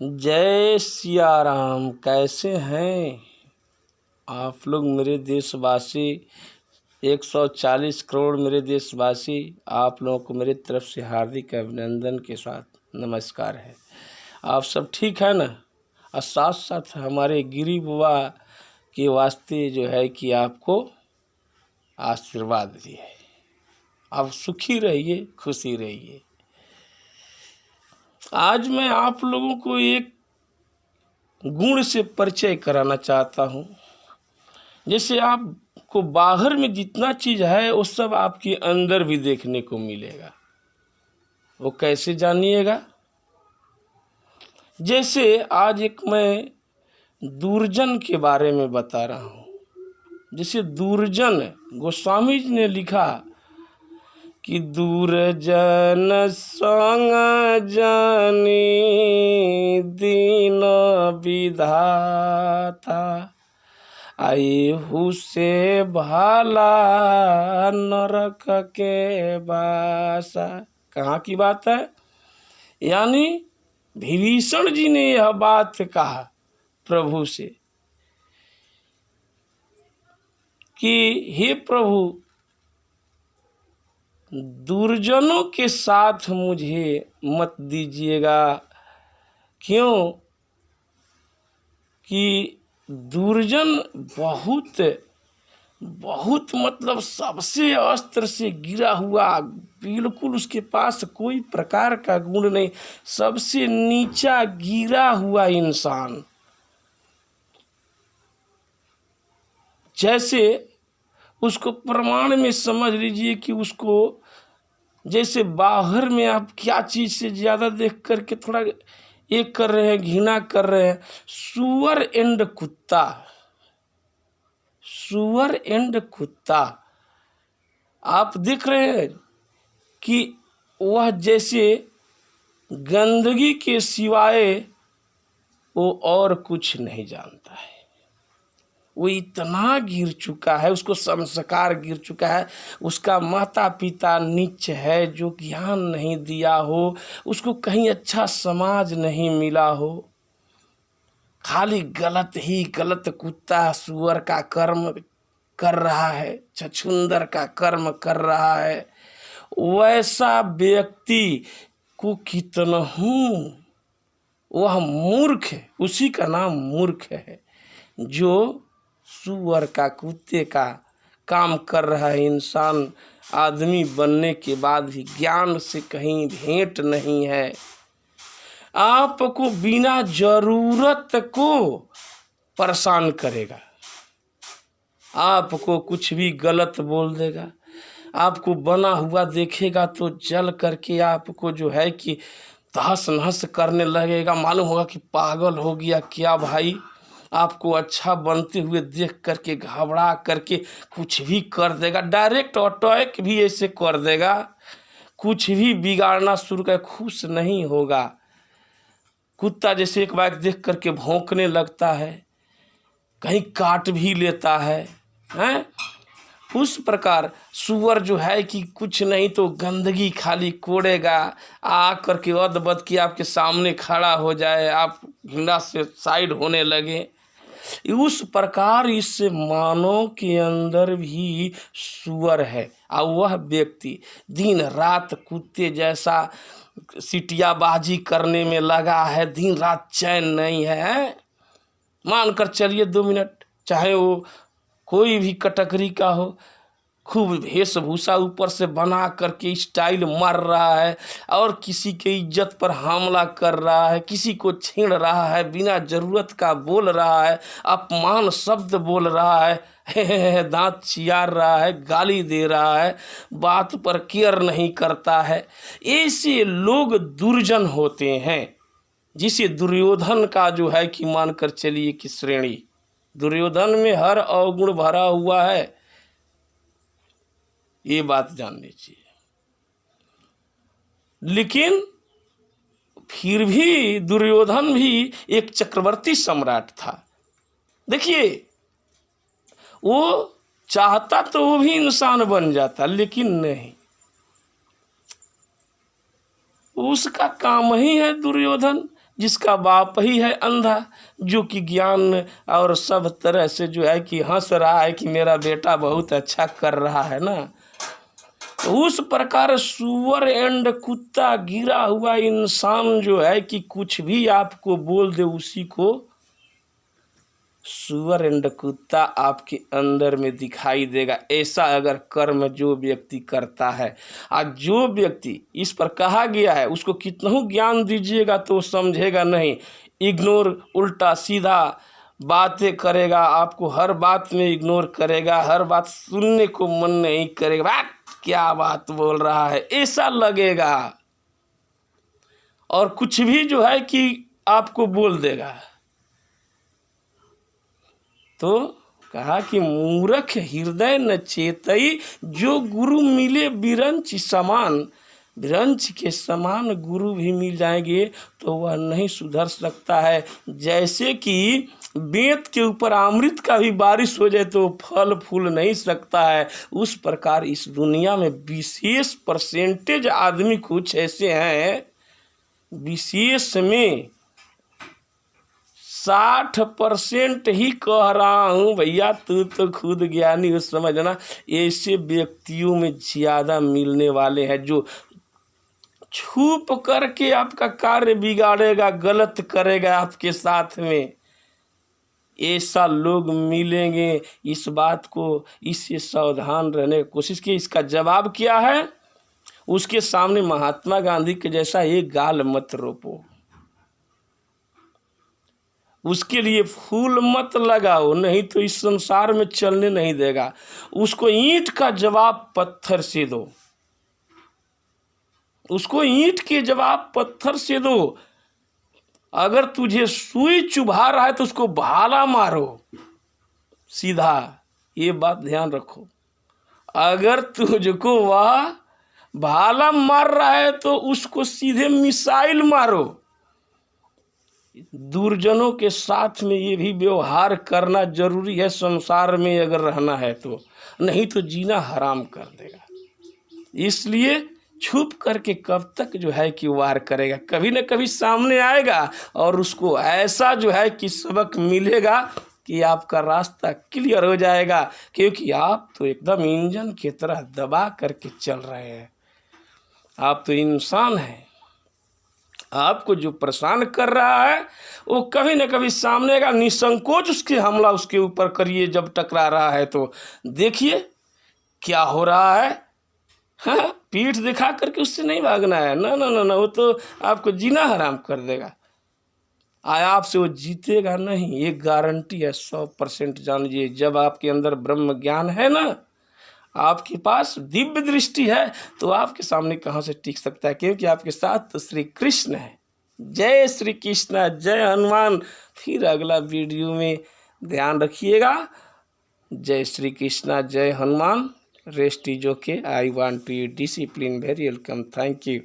जय सिया राम। कैसे हैं आप लोग मेरे देशवासी? 140 करोड़ मेरे देशवासी, आप लोगों को मेरे तरफ से हार्दिक अभिनंदन के साथ नमस्कार है। आप सब ठीक है ना? और साथ साथ हमारे गिरी बुआ के वास्ते जो है कि आपको आशीर्वाद दिए। आप सुखी रहिए, खुशी रहिए। आज मैं आप लोगों को एक गुण से परिचय कराना चाहता हूँ। जैसे आपको बाहर में जितना चीज़ है वो सब आपके अंदर भी देखने को मिलेगा। वो कैसे जानिएगा? जैसे आज एक मैं दुर्जन के बारे में बता रहा हूँ। जैसे दुर्जन गोस्वामी जी ने लिखा कि दुर्जन संग जानी दीन विधाता, आयु से भाला नरक के बासा। कहाँ की बात है? यानी विभीषण जी ने यह बात कहा प्रभु से कि हे प्रभु, दुर्जनों के साथ मुझे मत दीजिएगा। क्यों? कि दुर्जन बहुत मतलब सबसे अस्त्र से गिरा हुआ, बिल्कुल उसके पास कोई प्रकार का गुण नहीं, सबसे नीचा गिरा हुआ इंसान। जैसे उसको प्रमाण में समझ लीजिए कि उसको जैसे बाहर में आप क्या चीज़ से ज़्यादा देख करके थोड़ा एक कर रहे हैं, घृणा कर रहे हैं। सुअर एंड कुत्ता, सुअर एंड कुत्ता आप देख रहे हैं कि वह जैसे गंदगी के सिवाय वो और कुछ नहीं जानता है। वो इतना गिर चुका है, उसको संस्कार गिर चुका है, उसका माता पिता नीच है, जो ज्ञान नहीं दिया हो, उसको कहीं अच्छा समाज नहीं मिला हो, खाली गलत ही गलत कुत्ता सुअर का कर्म कर रहा है, छछूंदर का कर्म कर रहा है। वैसा व्यक्ति को कितना वह मूर्ख है, उसी का नाम मूर्ख है, जो सुअर का कुत्ते का काम कर रहा है। इंसान आदमी बनने के बाद भी ज्ञान से कहीं भेंट नहीं है। आपको बिना जरूरत को परेशान करेगा, आपको कुछ भी गलत बोल देगा, आपको बना हुआ देखेगा तो जल करके आपको जो है कि तहस नहस करने लगेगा। मालूम होगा कि पागल हो गया क्या भाई। आपको अच्छा बनते हुए देख करके घबरा करके कुछ भी कर देगा, डायरेक्ट अटैक भी ऐसे कर देगा, कुछ भी बिगाड़ना शुरू कर, खुश नहीं होगा। कुत्ता जैसे एक बार देख करके भौंकने लगता है, कहीं काट भी लेता है, हैं? उस प्रकार सुअर जो है कि कुछ नहीं तो गंदगी खाली कोड़ेगा, आ करके अदबद के आपके सामने खड़ा हो जाए, आप घृणा से साइड होने लगे। उस प्रकार इस मानव के अंदर भी सुअर है, और वह व्यक्ति दिन रात कुत्ते जैसा सिटियाबाजी करने में लगा है, दिन रात चैन नहीं है। मान कर चलिए 2 मिनट, चाहे वो कोई भी कैटेगरी का हो, खूब वेशभूषा ऊपर से बना करके स्टाइल मार रहा है और किसी के इज्जत पर हमला कर रहा है, किसी को छेड़ रहा है, बिना जरूरत का बोल रहा है, अपमान शब्द बोल रहा है, दांत चियार रहा है, गाली दे रहा है, बात पर केयर नहीं करता है। ऐसे लोग दुर्जन होते हैं, जिसे दुर्योधन का जो है कि मानकर चलिए कि श्रेणी, दुर्योधन में हर अवगुण भरा हुआ है, ये बात जान लीजिए। लेकिन फिर भी दुर्योधन भी एक चक्रवर्ती सम्राट था। देखिए, वो चाहता तो वो भी इंसान बन जाता, लेकिन नहीं, उसका काम ही है दुर्योधन जिसका बाप ही है अंधा, जो कि ज्ञान और सब तरह से जो है कि हंस रहा है कि मेरा बेटा बहुत अच्छा कर रहा है ना। तो उस प्रकार सुअर एंड कुत्ता गिरा हुआ इंसान जो है कि कुछ भी आपको बोल दे उसी को सुअर एंड कुत्ता आपके अंदर में दिखाई देगा। ऐसा अगर कर्म जो व्यक्ति करता है, आज जो व्यक्ति इस पर कहा गया है उसको कितना ज्ञान दीजिएगा तो समझेगा नहीं, इग्नोर, उल्टा सीधा बातें करेगा, आपको हर बात में इग्नोर करेगा, हर बात सुनने को मन नहीं करेगा, क्या बात बोल रहा है ऐसा लगेगा, और कुछ भी जो है कि आपको बोल देगा। तो कहा कि मूर्ख हृदय न चेतई, जो गुरु मिले बिरंच समान, बिरंच के समान गुरु भी मिल जाएंगे तो वह नहीं सुधर सकता है। जैसे कि बेंत के ऊपर अमृत का भी बारिश हो जाए तो फल फूल नहीं सकता है, उस प्रकार इस दुनिया में विशेष परसेंटेज आदमी कुछ ऐसे हैं, विशेष में 60% ही कह रहा हूँ भैया, तू तो खुद ज्ञानी हो, समझना। ऐसे व्यक्तियों में ज़्यादा मिलने वाले हैं जो छुप करके आपका कार्य बिगाड़ेगा, गलत करेगा आपके साथ में। ऐसा लोग मिलेंगे, इस बात को, इससे सावधान रहने की कोशिश की। इसका जवाब क्या है? उसके सामने महात्मा गांधी के जैसा एक गाल मत रोपो, उसके लिए फूल मत लगाओ, नहीं तो इस संसार में चलने नहीं देगा। उसको ईंट का जवाब पत्थर से दो, उसको ईंट के जवाब पत्थर से दो। अगर तुझे सुई चुभा रहा है तो उसको भाला मारो सीधा, ये बात ध्यान रखो। अगर तुझको वह भाला मार रहा है तो उसको सीधे मिसाइल मारो। दुर्जनों के साथ में ये भी व्यवहार करना जरूरी है संसार में अगर रहना है तो, नहीं तो जीना हराम कर देगा। इसलिए छुप करके कब तक जो है कि वार करेगा, कभी न कभी सामने आएगा और उसको ऐसा जो है कि सबक मिलेगा कि आपका रास्ता क्लियर हो जाएगा, क्योंकि आप तो एकदम इंजन की तरह दबा करके चल रहे हैं। आप तो इंसान हैं, आपको जो परेशान कर रहा है वो कभी न कभी सामने आएगा। निसंकोच उसके हमला उसके ऊपर करिए, जब टकरा रहा है तो देखिए क्या हो रहा है। हाँ, पीठ दिखा करके उससे नहीं भागना है, ना ना ना ना, वो तो आपको जीना हराम कर देगा। आपसे वो जीतेगा नहीं, ये गारंटी है 100% जान लीजिए। जब आपके अंदर ब्रह्म ज्ञान है ना, आपके पास दिव्य दृष्टि है, तो आपके सामने कहाँ से टिक सकता है, क्योंकि आपके साथ तो श्री कृष्ण है। जय श्री कृष्ण, जय हनुमान। फिर अगला वीडियो में ध्यान रखिएगा। जय श्री कृष्ण, जय Hanuman. Rest is okay, I want to discipline, very welcome, thank you.